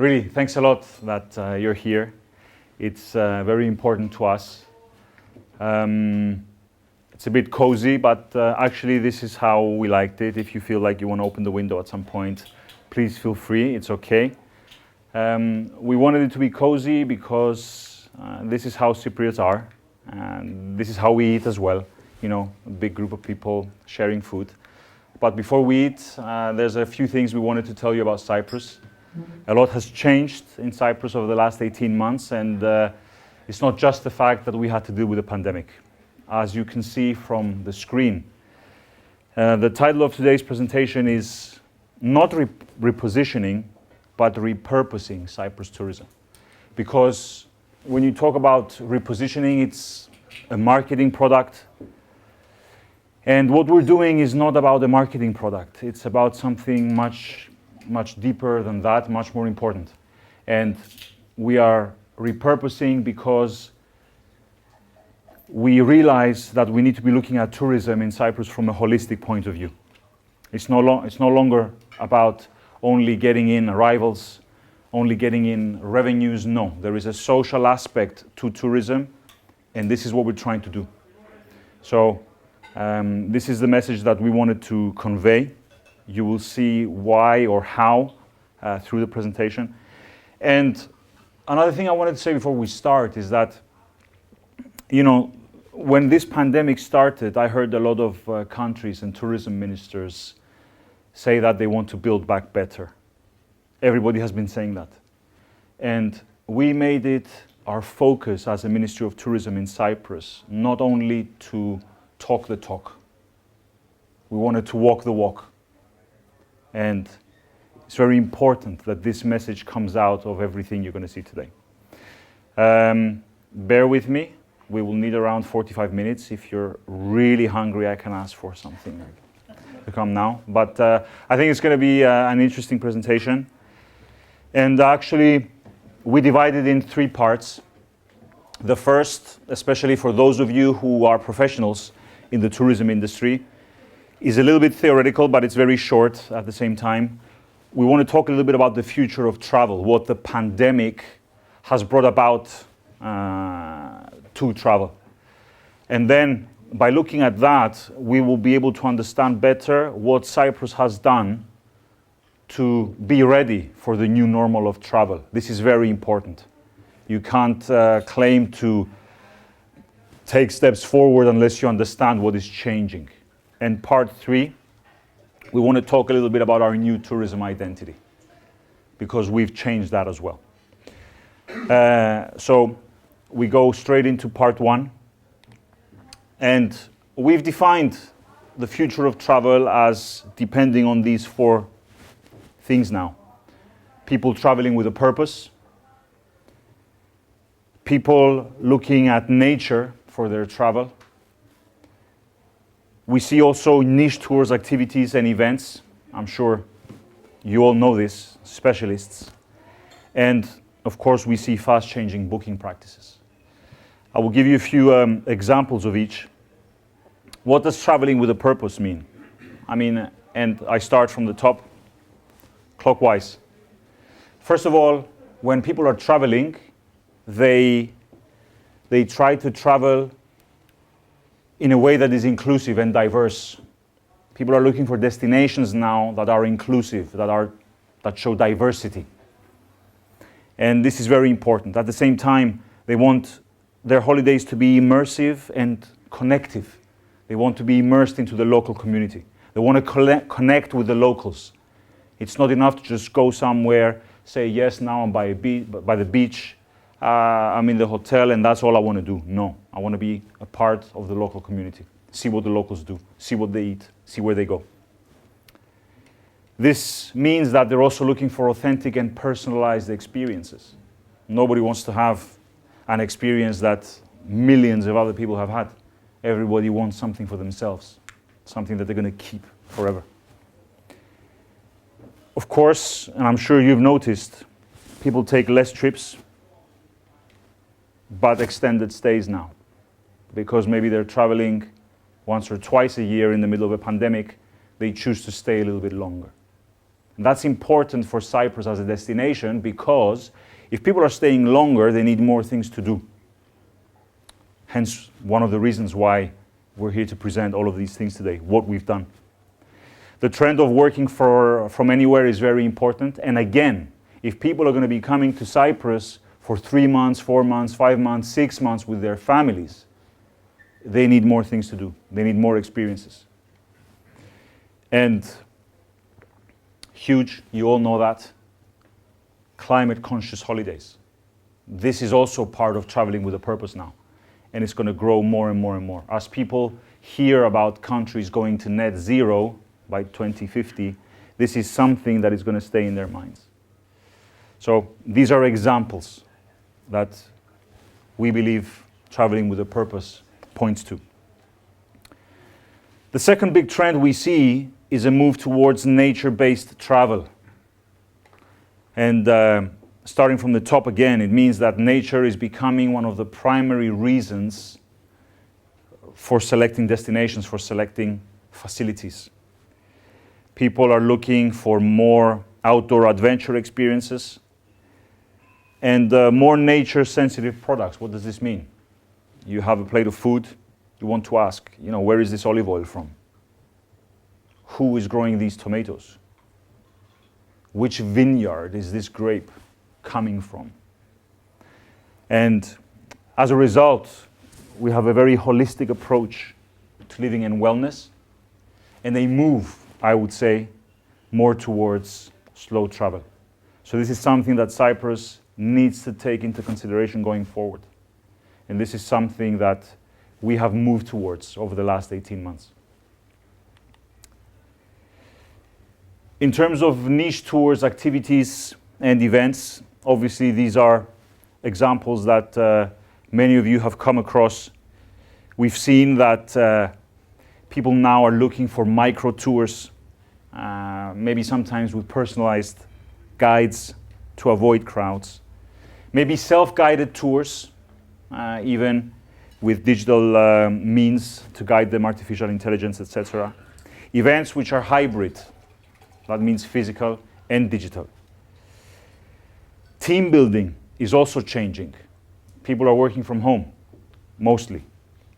Really, thanks a lot that you're here. It's very important to us. It's a bit cozy, but actually this is how we liked it. If you feel like you want to open the window at some point, please feel free, it's okay. We wanted it to be cozy because this is how Cypriots are, and this is how we eat as well. You know, a big group of people sharing food. But before we eat, there's a few things we wanted to tell you about Cyprus. A lot has changed in Cyprus over the last 18 months, and it's not just the fact that we had to deal with the pandemic. As you can see from the screen, the title of today's presentation is not repositioning, but repurposing Cyprus tourism. Because when you talk about repositioning, it's a marketing product. And what we're doing is not about a marketing product. It's about something much deeper than that, much more important. And we are repurposing because we realize that we need to be looking at tourism in Cyprus from a holistic point of view. It's no longer about only getting in arrivals, only getting in revenues. No, there is a social aspect to tourism, and this is what we're trying to do. So this is the message that we wanted to convey. You will see why or how through the presentation. And another thing I wanted to say before we start is that, you know, when this pandemic started, I heard a lot of countries and tourism ministers say that they want to build back better. Everybody has been saying that. And we made it our focus as a Ministry of Tourism in Cyprus, not only to talk the talk. We wanted to walk the walk. And it's very important that this message comes out of everything you're going to see today. Bear with me. We will need around 45 minutes. If you're really hungry, I can ask for something to come now. But I think it's going to be an interesting presentation. And actually, we divided in three parts. The first, especially for those of you who are professionals in the tourism industry, is a little bit theoretical, but it's very short at the same time. We want to talk a little bit about the future of travel, what the pandemic has brought about to travel. And then, by looking at that, we will be able to understand better what Cyprus has done to be ready for the new normal of travel. This is very important. You can't claim to take steps forward unless you understand what is changing. And part three, we want to talk a little bit about our new tourism identity, because we've changed that as well. So we go straight into part one. And we've defined the future of travel as depending on these four things now. People traveling with a purpose. People looking at nature for their travel. We see also niche tours, activities, and events. I'm sure you all know this, specialists. And of course, we see fast-changing booking practices. I will give you a few examples of each. What does traveling with a purpose mean? I mean, and I start from the top, clockwise. First of all, when people are traveling, they try to travel in a way that is inclusive and diverse. People are looking for destinations now that are inclusive, that show diversity. And this is very important. At the same time, they want their holidays to be immersive and connective. They want to be immersed into the local community. They want to connect with the locals. It's not enough to just go somewhere, say, yes, now I'm by the beach, I'm in the hotel, and that's all I want to do. No, I want to be a part of the local community, see what the locals do, see what they eat, see where they go. This means that they're also looking for authentic and personalized experiences. Nobody wants to have an experience that millions of other people have had. Everybody wants something for themselves, something that they're going to keep forever. Of course, and I'm sure you've noticed, people take less trips, but extended stays now. Because maybe they're traveling once or twice a year in the middle of a pandemic, they choose to stay a little bit longer. And that's important for Cyprus as a destination because if people are staying longer, they need more things to do. Hence, one of the reasons why we're here to present all of these things today, what we've done. The trend of working from anywhere is very important. And again, if people are going to be coming to Cyprus for 3 months, 4 months, 5 months, 6 months with their families, they need more things to do. They need more experiences. And huge, you all know that, climate conscious holidays. This is also part of traveling with a purpose now. And it's going to grow more and more and more. As people hear about countries going to net zero by 2050, this is something that is going to stay in their minds. So these are examples that we believe traveling with a purpose points to. The second big trend we see is a move towards nature-based travel. And starting from the top again, it means that nature is becoming one of the primary reasons for selecting destinations, for selecting facilities. People are looking for more outdoor adventure experiences and more nature-sensitive products. What does this mean? You have a plate of food, you want to ask, where is this olive oil from? Who is growing these tomatoes? Which vineyard is this grape coming from? And as a result, we have a very holistic approach to living in wellness, and they move, I would say, more towards slow travel. So this is something that Cyprus needs to take into consideration going forward. And this is something that we have moved towards over the last 18 months. In terms of niche tours, activities, and events, obviously these are examples that many of you have come across. We've seen that people now are looking for micro tours, maybe sometimes with personalized guides to avoid crowds. Maybe self-guided tours, even with digital means to guide them, artificial intelligence, etc. Events which are hybrid. That means physical and digital. Team building is also changing. People are working from home, mostly.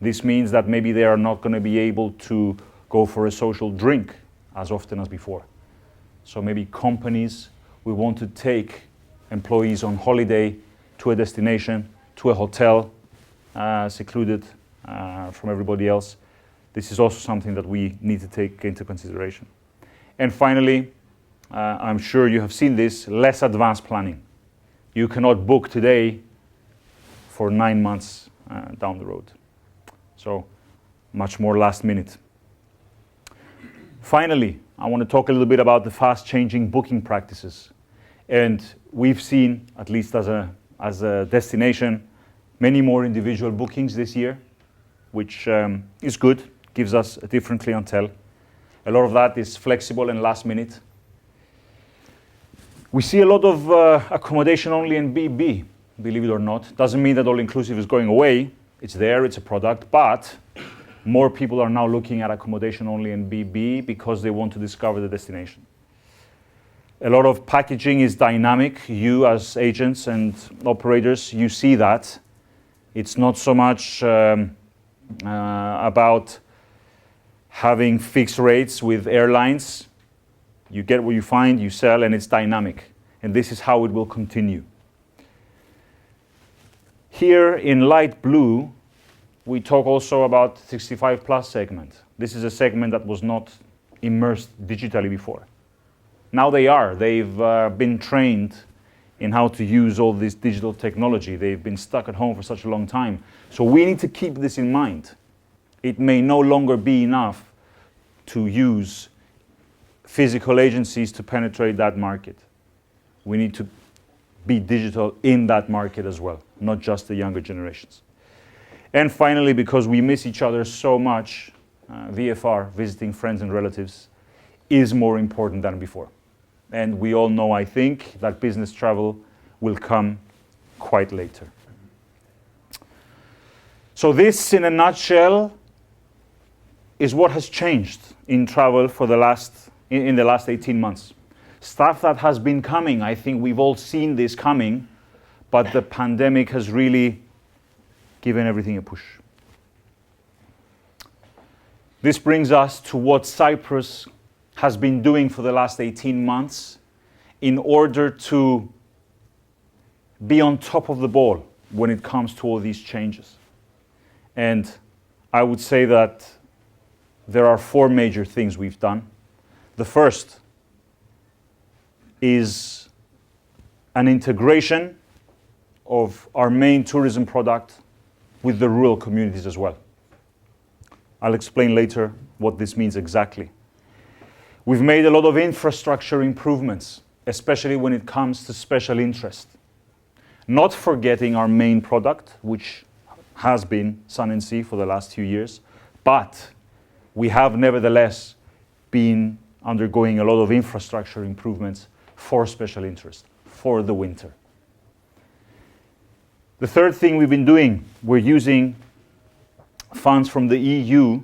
This means that maybe they are not going to be able to go for a social drink as often as before. So maybe companies will want to take employees on holiday to a destination, to a hotel, secluded from everybody else. This is also something that we need to take into consideration. And finally, I'm sure you have seen this, less advanced planning. You cannot book today for 9 months down the road. So much more last minute. Finally, I want to talk a little bit about the fast-changing booking practices. And we've seen, at least as a destination, many more individual bookings this year, which is good, gives us a different clientele. A lot of that is flexible and last minute. We see a lot of accommodation only in BB, believe it or not. Doesn't mean that all-inclusive is going away. It's there, it's a product, but more people are now looking at accommodation only in BB because they want to discover the destination. A lot of packaging is dynamic. You as agents and operators, you see that. It's not so much about having fixed rates with airlines. You get what you find, you sell, and it's dynamic. And this is how it will continue. Here in light blue, we talk also about 65 plus segment. This is a segment that was not immersed digitally before. Now they are. They've been trained in how to use all this digital technology. They've been stuck at home for such a long time. So we need to keep this in mind. It may no longer be enough to use physical agencies to penetrate that market. We need to be digital in that market as well, not just the younger generations. And finally, because we miss each other so much, VFR, visiting friends and relatives, is more important than before. And we all know, I think, that business travel will come quite later. So this, in a nutshell, is what has changed in travel for in the last 18 months. Stuff that has been coming. I think we've all seen this coming, but the pandemic has really given everything a push. This brings us to what Cyprus has been doing for the last 18 months in order to be on top of the ball when it comes to all these changes. And I would say that there are 4 major things we've done. The first is an integration of our main tourism product with the rural communities as well. I'll explain later what this means exactly. We've made a lot of infrastructure improvements, especially when it comes to special interest. Not forgetting our main product, which has been Sun and Sea for the last few years, but we have nevertheless been undergoing a lot of infrastructure improvements for special interest, for the winter. The third thing we've been doing, we're using funds from the EU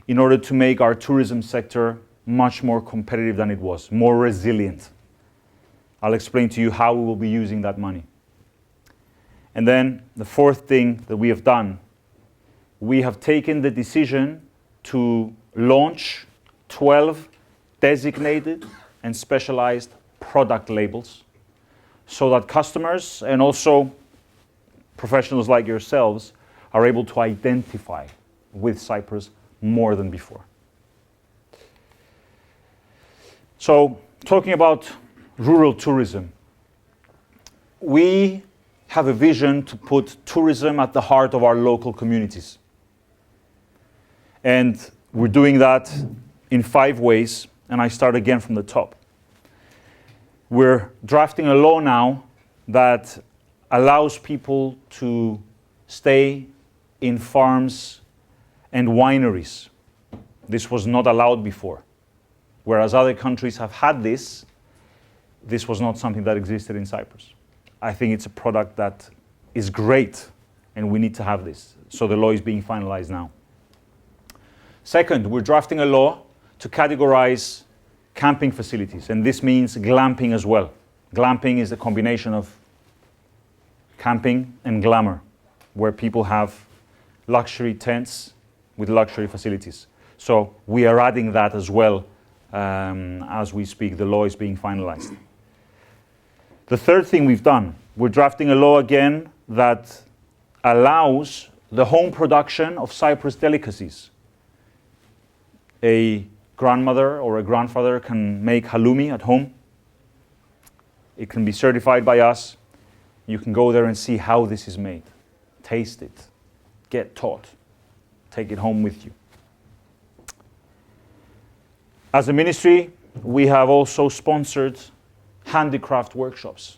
in order to make our tourism sector much more competitive than it was, more resilient. I'll explain to you how we will be using that money. And then the fourth thing that we have done, we have taken the decision to launch 12 designated and specialized product labels so that customers and also professionals like yourselves are able to identify with Cyprus more than before. So, talking about rural tourism, we have a vision to put tourism at the heart of our local communities. And we're doing that in 5 ways, and I start again from the top. We're drafting a law now that allows people to stay in farms and wineries. This was not allowed before. Whereas other countries have had this, this was not something that existed in Cyprus. I think it's a product that is great, and we need to have this. So the law is being finalized now. Second, we're drafting a law to categorize camping facilities, and this means glamping as well. Glamping is a combination of camping and glamour, where people have luxury tents with luxury facilities. So we are adding that as well as we speak. The law is being finalized. The third thing we've done, we're drafting a law again that allows the home production of Cyprus delicacies. A grandmother or a grandfather can make halloumi at home. It can be certified by us. You can go there and see how this is made. Taste it. Get taught. Take it home with you. As a ministry, we have also sponsored handicraft workshops.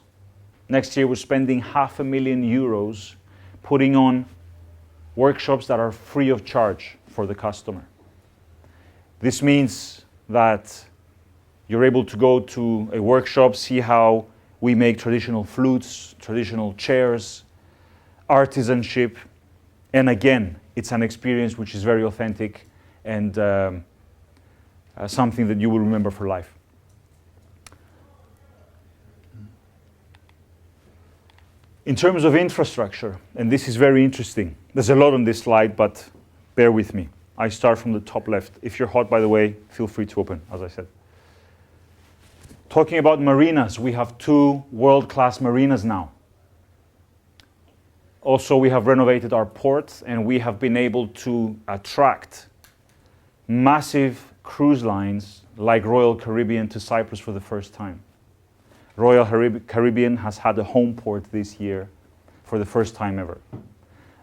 Next year, we're spending €500,000 putting on workshops that are free of charge for the customer. This means that you're able to go to a workshop, see how we make traditional flutes, traditional chairs, artisanship, and again, it's an experience which is very authentic and something that you will remember for life. In terms of infrastructure, and this is very interesting, there's a lot on this slide, but bear with me. I start from the top left. If you're hot, by the way, feel free to open, as I said. Talking about marinas, we have 2 world-class marinas now. Also, we have renovated our port, and we have been able to attract massive cruise lines like Royal Caribbean to Cyprus for the first time. Royal Caribbean has had a home port this year for the first time ever.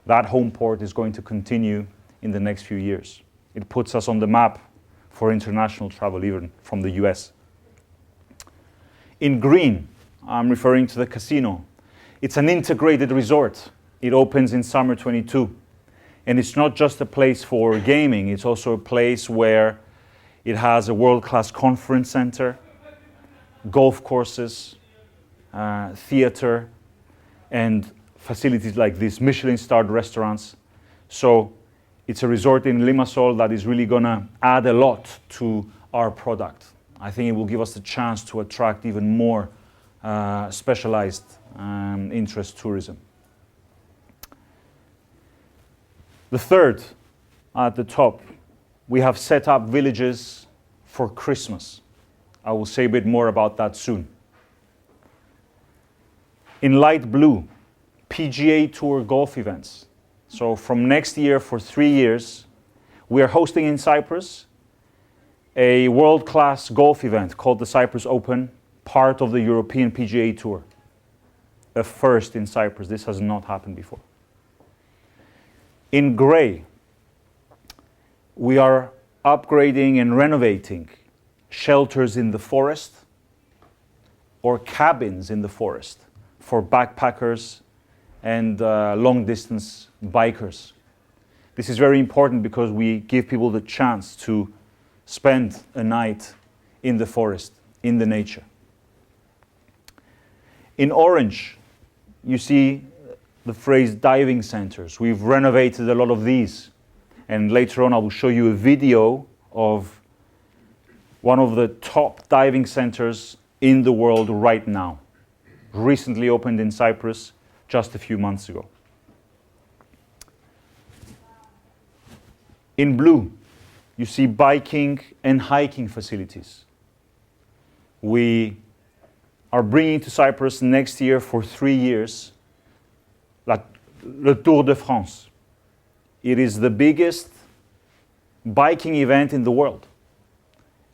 That home port is going to continue in the next few years. It puts us on the map for international travel, even from the US. In green, I'm referring to the casino. It's an integrated resort. It opens in summer 22. And it's not just a place for gaming, it's also a place where it has a world-class conference center, golf courses, theater, and facilities like these Michelin-starred restaurants. So it's a resort in Limassol that is really going to add a lot to our product. I think it will give us the chance to attract even more specialized interest tourism. The third, at the top, we have set up villages for Christmas. I will say a bit more about that soon. In light blue, PGA Tour golf events. So from next year for 3 years, we are hosting in Cyprus a world-class golf event called the Cyprus Open, part of the European PGA Tour. A first in Cyprus. This has not happened before. In gray, we are upgrading and renovating shelters in the forest or cabins in the forest for backpackers and long-distance bikers. This is very important because we give people the chance to spend a night in the forest, in the nature. In orange, you see the phrase diving centers. We've renovated a lot of these. And later on, I will show you a video of one of the top diving centers in the world right now. Recently opened in Cyprus just a few months ago. In blue, you see biking and hiking facilities. We are bringing to Cyprus next year for 3 years le Tour de France. It is the biggest biking event in the world.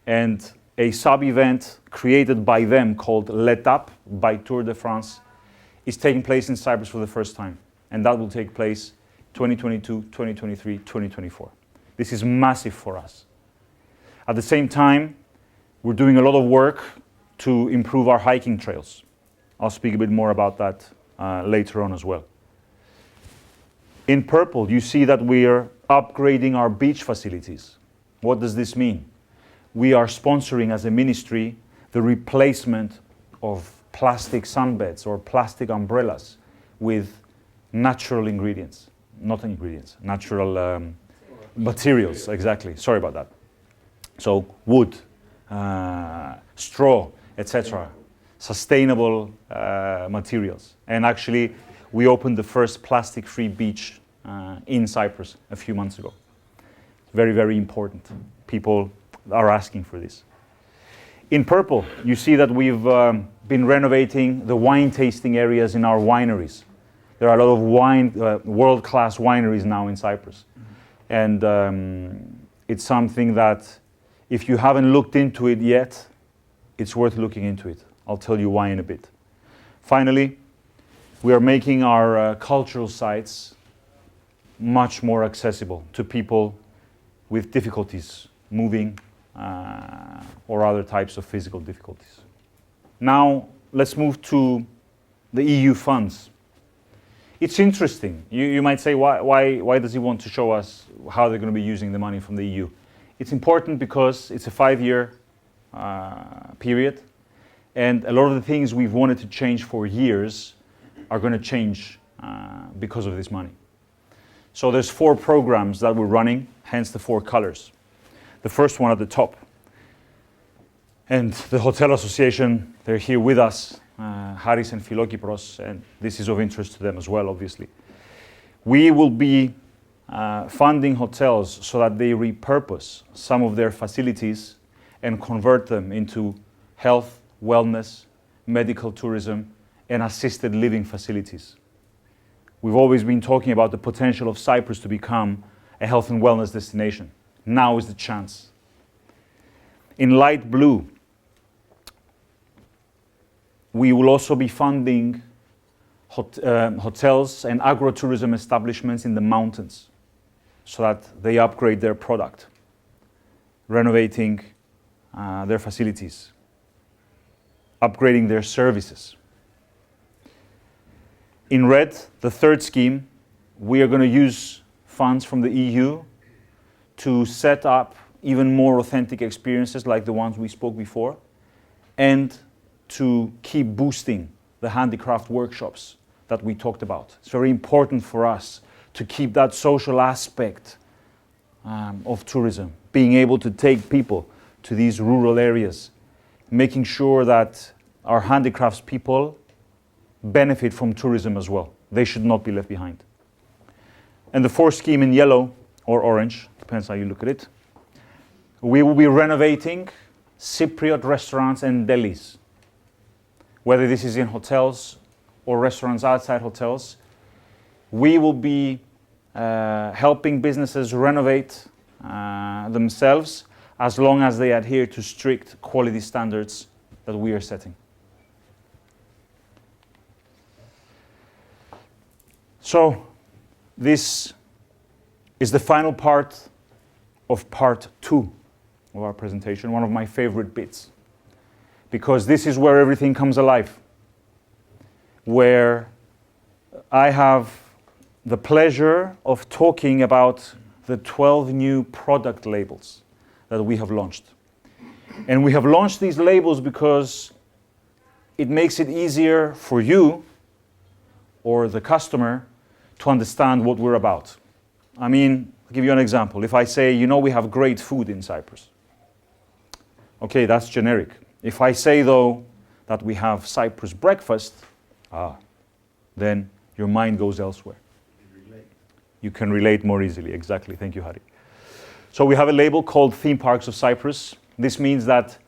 And a sub-event created by them called L'Étape by Tour de France is taking place in Cyprus for the first time. And that will take place 2022, 2023, 2024. This is massive for us. At the same time, we're doing a lot of work to improve our hiking trails. I'll speak a bit more about that later on as well. In purple, you see that we are upgrading our beach facilities. What does this mean? We are sponsoring as a ministry the replacement of plastic sunbeds or plastic umbrellas with natural ingredients. Not ingredients, natural materials, exactly. Sorry about that. So wood, straw, etc. Sustainable materials. And actually, we opened the first plastic-free beach in Cyprus a few months ago. Very, very important. People are asking for this. In purple, you see that we've been renovating the wine tasting areas in our wineries. There are a lot of wine, world-class wineries now in Cyprus. And it's something that, if you haven't looked into it yet, it's worth looking into it. I'll tell you why in a bit. Finally, we are making our cultural sites much more accessible to people with difficulties moving or other types of physical difficulties. Now, let's move to the EU funds. It's interesting. You might say, why does he want to show us how they're going to be using the money from the EU? It's important because it's a 5-year period, and a lot of the things we've wanted to change for years are going to change because of this money. So there's 4 programs that we're running, hence the 4 colors. The first one at the top. And the Hotel Association, they're here with us, Haris and Philokipros, and this is of interest to them as well, obviously. We will be funding hotels so that they repurpose some of their facilities and convert them into health, wellness, medical tourism, and assisted living facilities. We've always been talking about the potential of Cyprus to become a health and wellness destination. Now is the chance. In light blue, we will also be funding hotels and agro-tourism establishments in the mountains so that they upgrade their product, renovating their facilities, upgrading their services. In red, the third scheme, we are going to use funds from the EU to set up even more authentic experiences like the ones we spoke before, and to keep boosting the handicraft workshops that we talked about. It's very important for us to keep that social aspect of tourism, being able to take people to these rural areas making sure that our handicrafts people benefit from tourism as well. They should not be left behind. And the fourth scheme in yellow or orange, depends how you look at it, we will be renovating Cypriot restaurants and delis. Whether this is in hotels or restaurants outside hotels, we will be helping businesses renovate themselves as long as they adhere to strict quality standards that we are setting. So this is the final part of part 2 of our presentation, one of my favorite bits, because this is where everything comes alive, where I have the pleasure of talking about the 12 new product labels that we have launched. And we have launched these labels because it makes it easier for you or the customer to understand what we're about. I mean, I'll give you an example. If I say, you know, we have great food in Cyprus. Okay, that's generic. If I say, though, that we have Cyprus breakfast, then your mind goes elsewhere. You can relate more easily. Exactly. Thank you, Hari. So we have a label called Theme Parks of Cyprus. This means that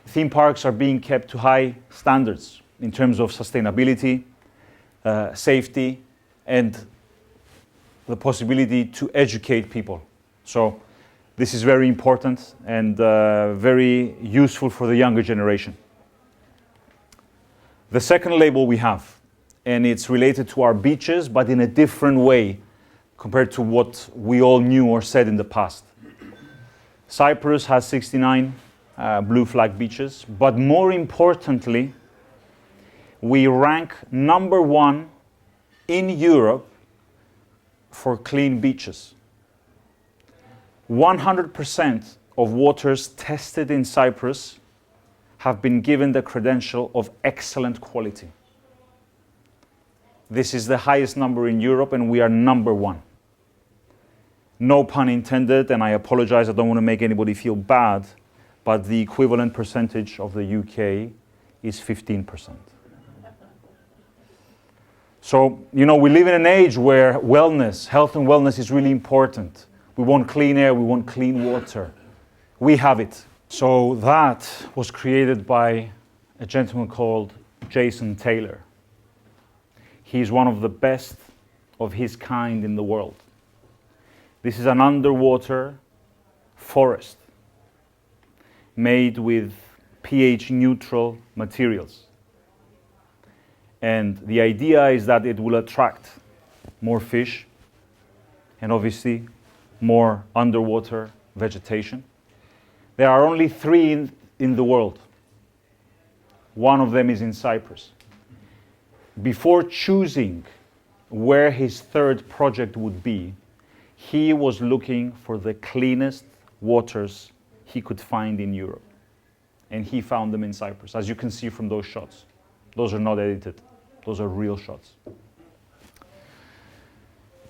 theme parks are being kept to high standards in terms of sustainability, safety, and the possibility to educate people. So this is very important and very useful for the younger generation. The second label we have, and it's related to our beaches, but in a different way compared to what we all knew or said in the past. Cyprus has 69 blue flag beaches, but more importantly, we rank number 1 in Europe for clean beaches. 100% of waters tested in Cyprus have been given the credential of excellent quality. This is the highest number in Europe, and we are number 1. No pun intended, and I apologize, I don't want to make anybody feel bad, but the equivalent percentage of the UK is 15%. So, you know, we live in an age where wellness, health and wellness is really important. We want clean air, we want clean water. We have it. So that was created by a gentleman called Jason Taylor. He's one of the best of his kind in the world. This is an underwater forest made with pH neutral materials. And the idea is that it will attract more fish and obviously more underwater vegetation. There are only 3 in the world. One of them is in Cyprus. Before choosing where his third project would be, he was looking for the cleanest waters he could find in Europe. And he found them in Cyprus, as you can see from those shots. Those are not edited. Those are real shots.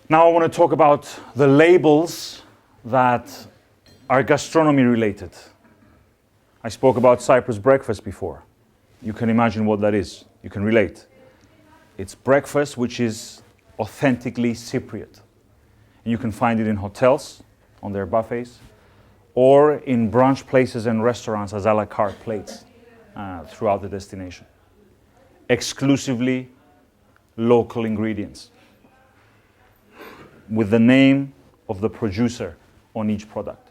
Now I want to talk about the labels that are gastronomy related. I spoke about Cyprus breakfast before. You can imagine what that is. You can relate. It's breakfast which is authentically Cypriot. And you can find it in hotels, on their buffets, or in brunch places and restaurants as a la carte plates throughout the destination. Exclusively local ingredients with the name of the producer on each product.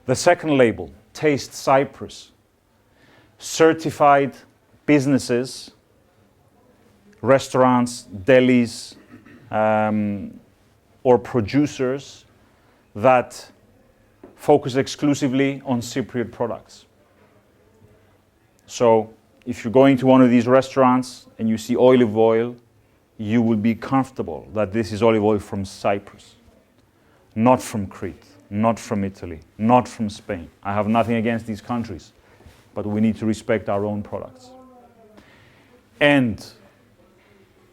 The second label, Taste Cyprus, certified businesses, restaurants, delis, or producers that focus exclusively on Cypriot products. So if you're going to one of these restaurants and you see olive oil, you will be comfortable that this is olive oil from Cyprus, not from Crete, not from Italy, not from Spain. I have nothing against these countries, but we need to respect our own products. And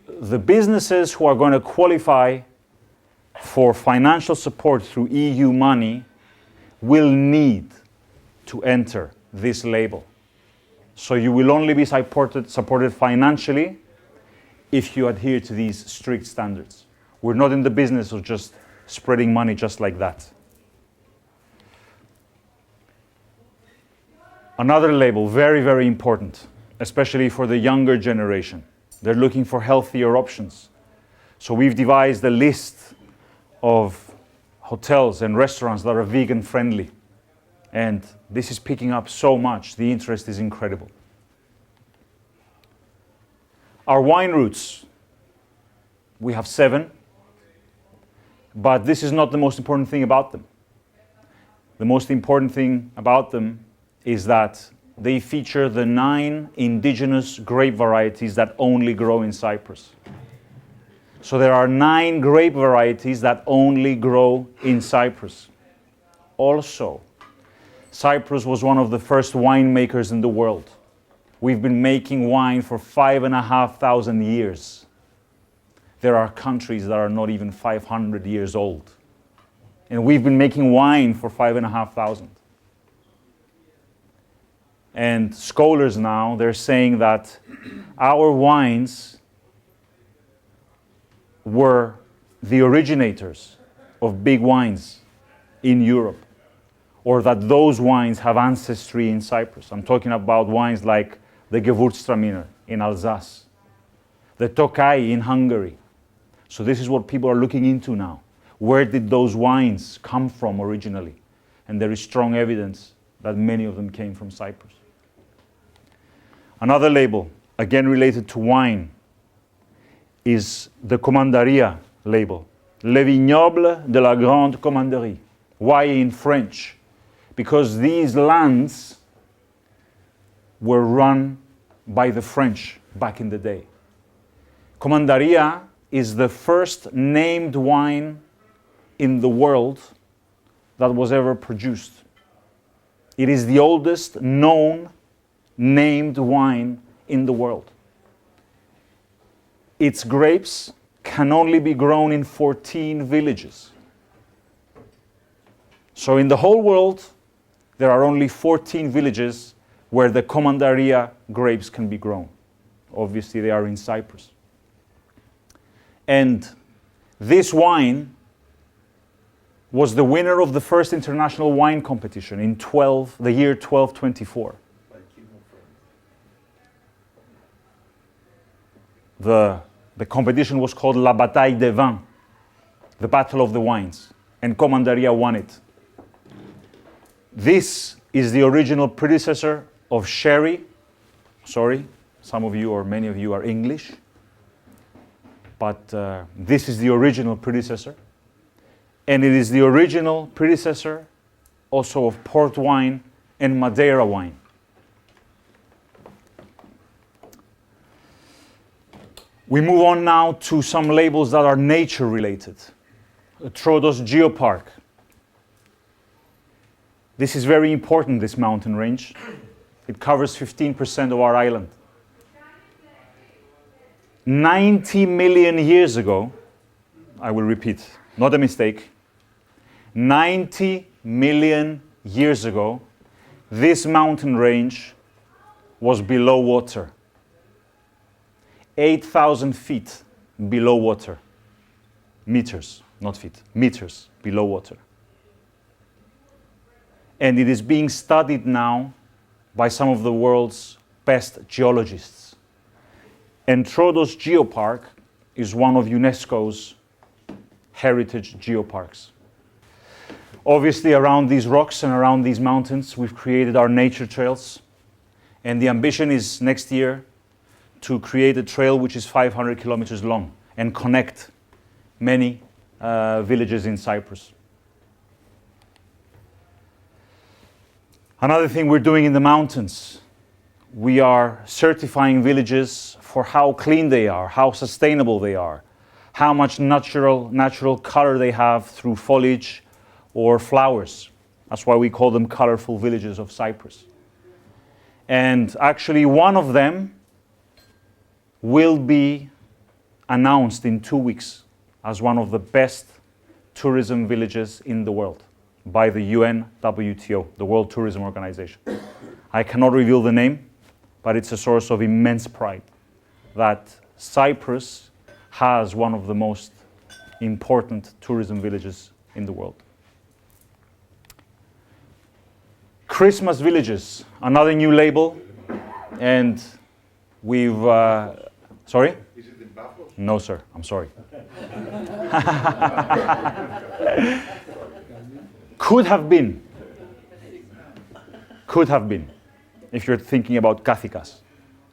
the businesses who are going to qualify for financial support through EU money will need to enter this label. So you will only be supported financially if you adhere to these strict standards. We're not in the business of just spreading money just like that. Another label, very, very important, especially for the younger generation. They're looking for healthier options. So we've devised a list of hotels and restaurants that are vegan friendly. And this is picking up so much. The interest is incredible. Our wine routes, we have 7. But this is not the most important thing about them. The most important thing about them is that they feature the 9 indigenous grape varieties that only grow in Cyprus. So there are 9 grape varieties that only grow in Cyprus. Also, Cyprus was one of the first winemakers in the world. We've been making wine for 5,500 years. There are countries that are not even 500 years old. And we've been making wine for 5,500. And scholars now, they're saying that our wines were the originators of big wines in Europe, or that those wines have ancestry in Cyprus. I'm talking about wines like the Gewürztraminer in Alsace, the Tokai in Hungary. So this is what people are looking into now. Where did those wines come from originally? And there is strong evidence that many of them came from Cyprus. Another label, again related to wine, is the Commandaria label. Le vignoble de la grande commanderie. Why in French? Because these lands were run by the French back in the day. Commandaria is the first named wine in the world that was ever produced. It is the oldest known named wine in the world. Its grapes can only be grown in 14 villages. So in the whole world, there are only 14 villages where the Commandaria grapes can be grown. Obviously, they are in Cyprus. And this wine was the winner of the first international wine competition in the year 1224. The competition was called La Bataille des Vins, the Battle of the Wines, and Commandaria won it. This is the original predecessor of sherry. Sorry, some of you or many of you are English, but this is the original predecessor. And it is the original predecessor also of port wine and Madeira wine. We move on now to some labels that are nature related. Troodos Geopark. This is very important, this mountain range. It covers 15% of our island. 90 million years ago, I will repeat, not a mistake, 90 million years ago, this mountain range was below water. 8,000 feet below water. Meters, not feet, meters below water. And it is being studied now by some of the world's best geologists. And Troodos Geopark is one of UNESCO's heritage geoparks. Obviously, around these rocks and around these mountains, we've created our nature trails. And the ambition is next year to create a trail which is 500 kilometers long and connect many villages in Cyprus. Another thing we're doing in the mountains, we are certifying villages for how clean they are, how sustainable they are, how much natural color they have through foliage or flowers. That's why we call them colorful villages of Cyprus. And actually one of them will be announced in 2 weeks as one of the best tourism villages in the world. by the UN WTO, the World Tourism Organization. I cannot reveal the name, but it's a source of immense pride that Cyprus has one of the most important tourism villages in the world. Christmas villages, another new label, and we've, sorry? Is it in Paphos? No, sir, I'm sorry. Could have been. Could have been. If you're thinking about Kathikas.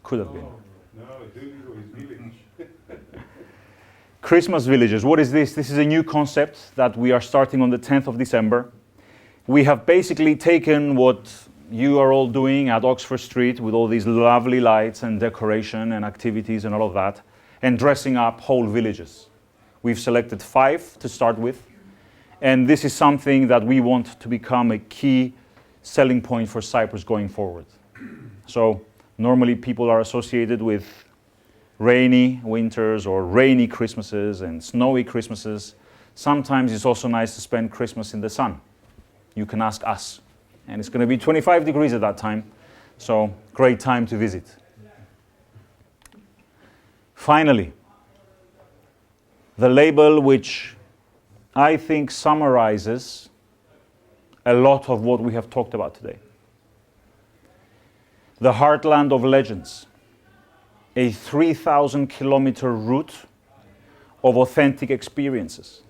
Could have been. No, it's village. Christmas villages, what is this? This is a new concept that we are starting on the 10th of December. We have basically taken what you are all doing at Oxford Street with all these lovely lights and decoration and activities and all of that, and dressing up whole villages. We've selected 5 to start with, and this is something that we want to become a key selling point for Cyprus going forward. So normally people are associated with rainy winters or rainy Christmases and snowy Christmases. Sometimes it's also nice to spend Christmas in the sun. You can ask us. And it's going to be 25 degrees at that time, so great time to visit. Finally, the label which I think summarizes a lot of what we have talked about today. The Heartland of Legends, a 3,000-kilometer route of authentic experiences,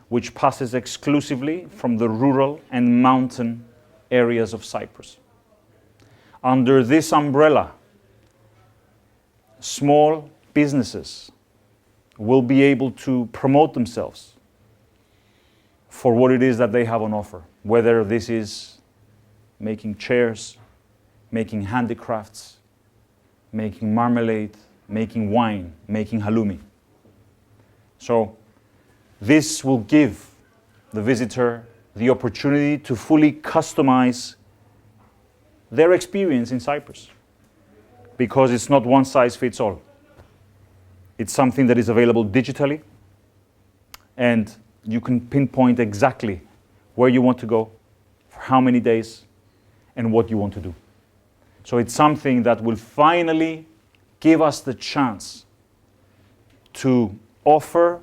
which passes exclusively from the rural and mountain areas of Cyprus. Under this umbrella, small businesses will be able to promote themselves for what it is that they have on offer, whether this is making chairs, making handicrafts, making marmalade, making wine, making halloumi. So this will give the visitor the opportunity to fully customize their experience in Cyprus, because it's not one size fits all. It's something that is available digitally, and you can pinpoint exactly where you want to go, for how many days, and what you want to do. So it's something that will finally give us the chance to offer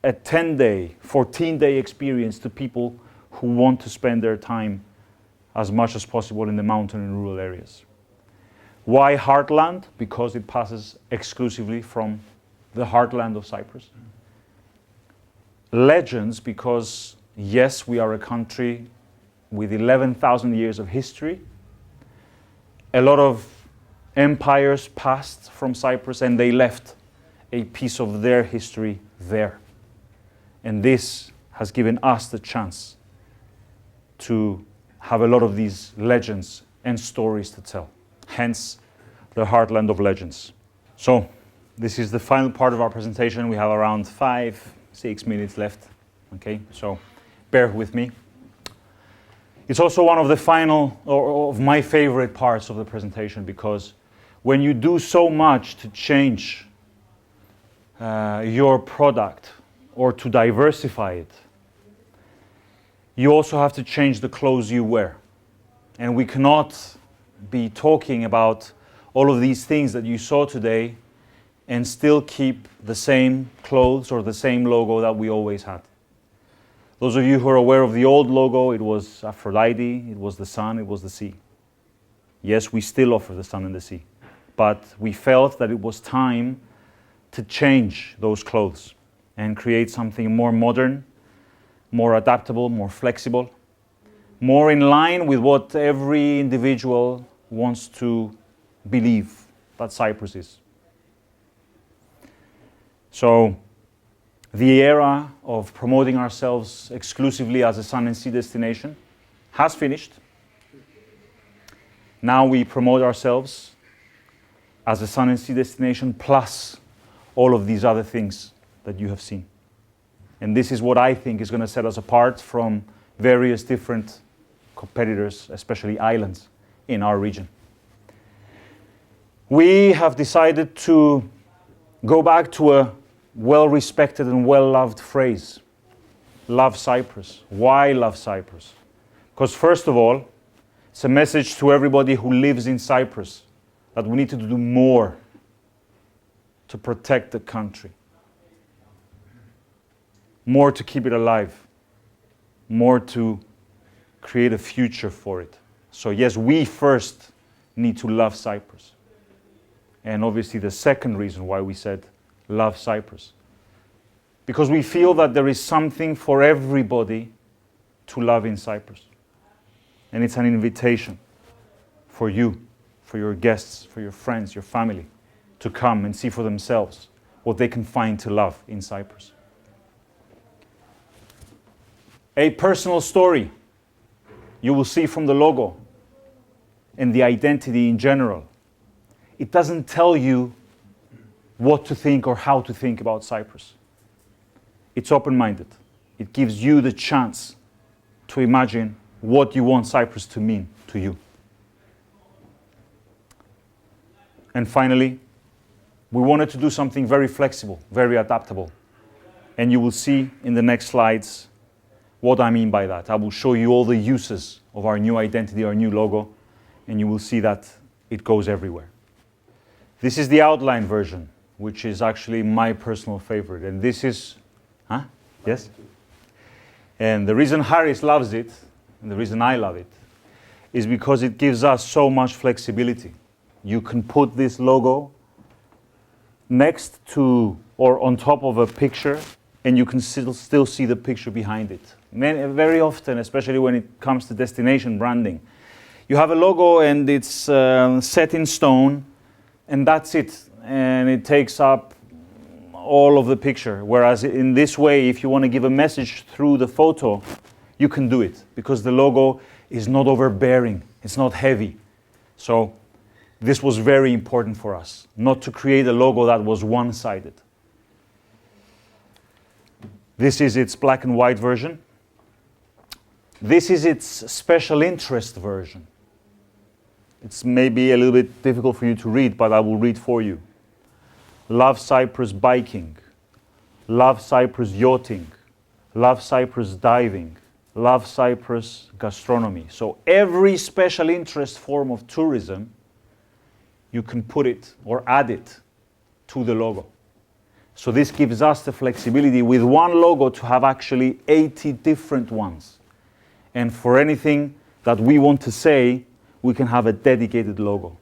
a 10-day, 14-day experience to people who want to spend their time as much as possible in the mountain and rural areas. Why Heartland? Because it passes exclusively from the heartland of Cyprus. Legends, because yes, we are a country with 11,000 years of history. A lot of empires passed from Cyprus and they left a piece of their history there. And this has given us the chance to have a lot of these legends and stories to tell. Hence, the Heartland of Legends. So, this is the final part of our presentation. We have around 5-6 minutes left. Okay, so bear with me. It's also one of the final, or of my favorite parts of the presentation, because when you do so much to change your product or to diversify it, you also have to change the clothes you wear. And we cannot be talking about all of these things that you saw today and still keep the same clothes or the same logo that we always had. Those of you who are aware of the old logo, it was Aphrodite, it was the sun, it was the sea. Yes, we still offer the sun and the sea, but we felt that it was time to change those clothes and create something more modern, more adaptable, more flexible, more in line with what every individual wants to believe that Cyprus is. So, the era of promoting ourselves exclusively as a sun and sea destination has finished. Now we promote ourselves as a sun and sea destination plus all of these other things that you have seen. And this is what I think is going to set us apart from various different competitors, especially islands in our region. We have decided to go back to a well-respected and well-loved phrase. love Cyprus. Why love Cyprus? Because first of all, it's a message to everybody who lives in Cyprus that we need to do more to protect the country, more to keep it alive, more to create a future for it. So yes, we first need to love Cyprus. And obviously the second reason why we said love Cyprus, because we feel that there is something for everybody to love in Cyprus. And it's an invitation for you, for your guests, for your friends, your family, to come and see for themselves what they can find to love in Cyprus. A personal story you will see from the logo and the identity in general. It doesn't tell you what to think or how to think about Cyprus. It's open-minded. It gives you the chance to imagine what you want Cyprus to mean to you. And finally, we wanted to do something very flexible, very adaptable. And you will see in the next slides what I mean by that. I will show you all the uses of our new identity, our new logo, and you will see that it goes everywhere. This is the outline version, which is actually my personal favorite. And this is, yes? And the reason Harris loves it, and the reason I love it, is because it gives us so much flexibility. You can put this logo next to or on top of a picture, and you can still see the picture behind it. Very often, especially when it comes to destination branding, you have a logo and it's set in stone, and that's it. And it takes up all of the picture. Whereas in this way, if you want to give a message through the photo, you can do it because the logo is not overbearing. It's not heavy. So this was very important for us, not to create a logo that was one-sided. This is its black and white version. This is its special interest version. It's maybe a little bit difficult for you to read, but I will read for you. Love Cyprus biking, love Cyprus yachting, love Cyprus diving, love Cyprus gastronomy. So every special interest form of tourism, you can put it or add it to the logo. So this gives us the flexibility with one logo to have actually 80 different ones. And for anything that we want to say, we can have a dedicated logo.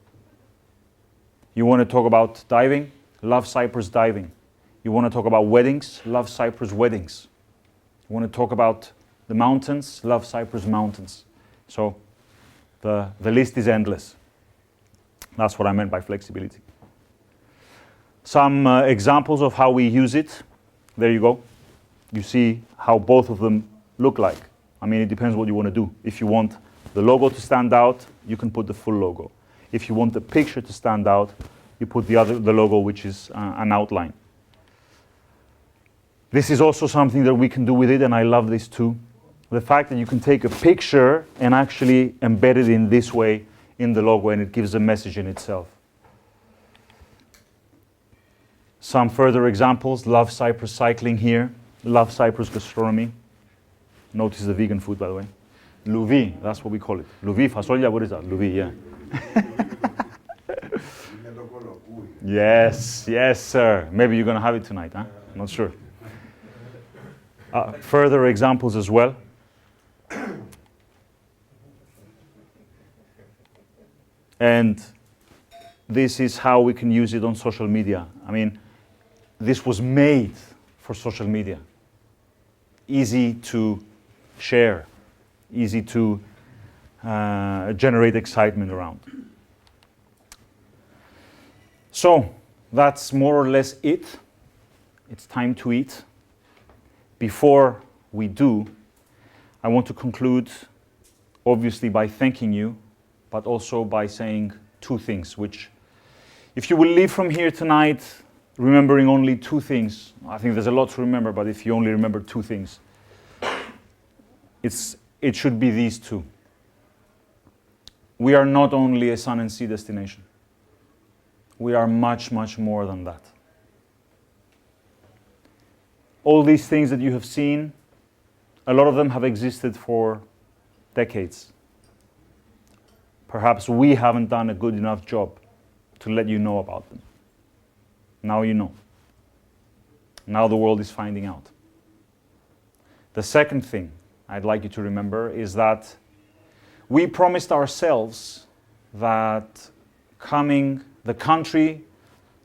You want to talk about diving? Love Cyprus diving. You want to talk about weddings? Love Cyprus weddings. You want to talk about the mountains? Love Cyprus mountains. So the list is endless. That's what I meant by flexibility. Some examples of how we use it. There you go. You see how both of them look like. I mean, it depends what you want to do. If you want the logo to stand out, you can put the full logo. If you want the picture to stand out, you put the logo, which is an outline. This is also something that we can do with it, and I love this too. The fact that you can take a picture and actually embed it in this way in the logo, and it gives a message in itself. Some further examples. Love Cyprus cycling here. Love Cyprus gastronomy. Notice the vegan food, by the way. Louvi, that's what we call it. Louvi, fasolya, what is that? Louvi, yeah. Yes, sir. Maybe you're going to have it tonight, huh? Not sure. Further examples as well. And this is how we can use it on social media. I mean, this was made for social media. Easy to share, easy to generate excitement around. So that's more or less it. It's time to eat. Before we do, I want to conclude obviously by thanking you, but also by saying two things, which if you will leave from here tonight remembering only two things, I think there's a lot to remember, but if you only remember two things, it should be these two. We are not only a sun and sea destination. We are much, much more than that. All these things that you have seen a lot of them have existed for decades. Perhaps we haven't done a good enough job to let you know about them. Now you know. Now the world is finding out. The second thing I'd like you to remember is that we promised ourselves that the country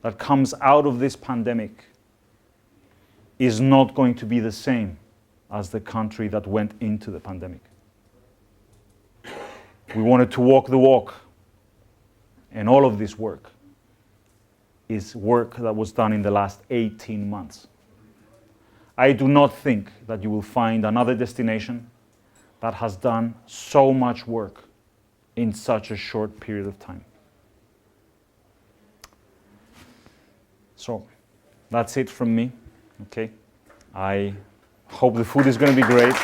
that comes out of this pandemic is not going to be the same as the country that went into the pandemic. We wanted to walk the walk, and all of this work is work that was done in the last 18 months. I do not think that you will find another destination that has done so much work in such a short period of time. So, that's it from me, okay? I hope the food is going to be great.